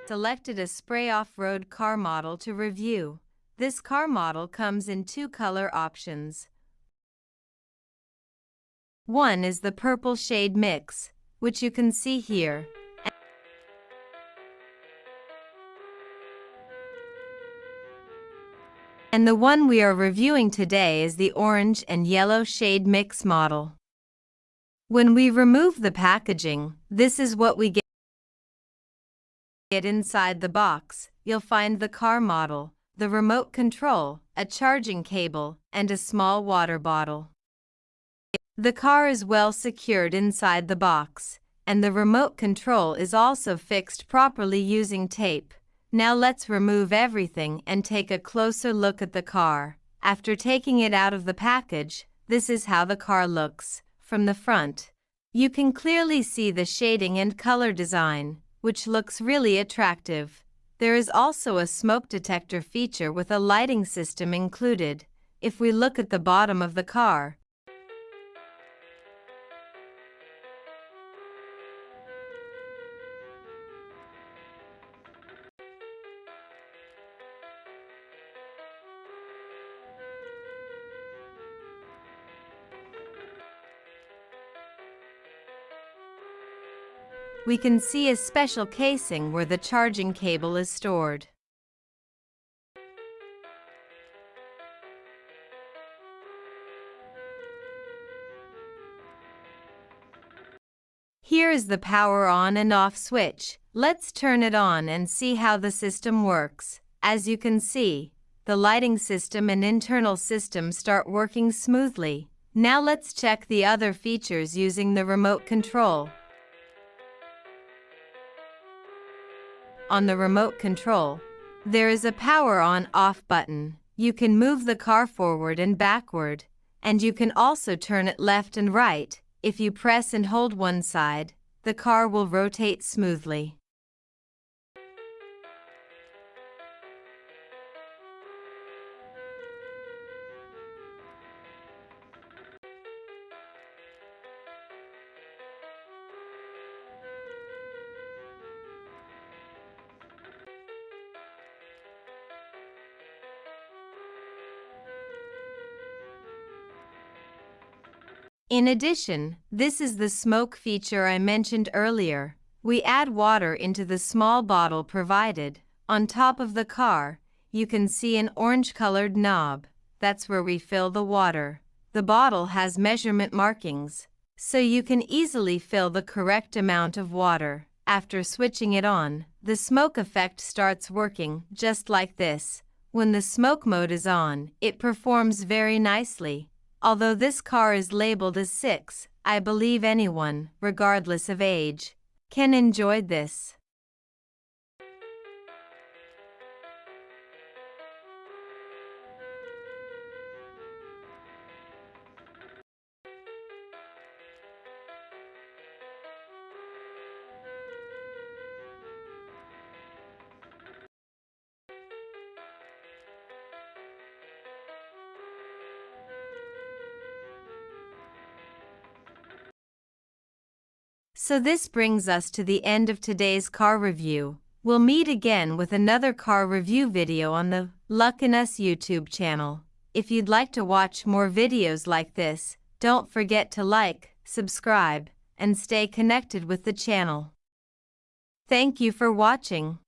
Selected a spray off-road car model to review. This car model comes in two color options. One is the purple shade mix, which you can see here. And the one we are reviewing today is the orange and yellow shade mix model. When we remove the packaging, this is what we get inside the box. You'll find the car model, the remote control, a charging cable, and a small water bottle. The car is well secured inside the box, and the remote control is also fixed properly using tape. Now let's remove everything and take a closer look at the car. After taking it out of the package, this is how the car looks. From the front, you can clearly see the shading and color design, which looks really attractive. There is also a smoke detector feature with a lighting system included. If we look at the bottom of the car, we can see a special casing where the charging cable is stored. Here is the power on and off switch. Let's turn it on and see how the system works. As you can see, the lighting system and internal system start working smoothly. Now let's check the other features using the remote control. On the remote control, there is a power on-off button. You can move the car forward and backward, and you can also turn it left and right. If you press and hold one side, the car will rotate smoothly. In addition, this is the smoke feature I mentioned earlier. We add water into the small bottle provided. On top of the car, you can see an orange-colored knob. That's where we fill the water. The bottle has measurement markings, so you can easily fill the correct amount of water. After switching it on, the smoke effect starts working just like this. When the smoke mode is on, it performs very nicely. Although this car is labeled as 6, I believe anyone, regardless of age, can enjoy this. So this brings us to the end of today's car review. We'll meet again with another car review video on the Luck in Us YouTube channel. If you'd like to watch more videos like this, don't forget to like, subscribe, and stay connected with the channel. Thank you for watching.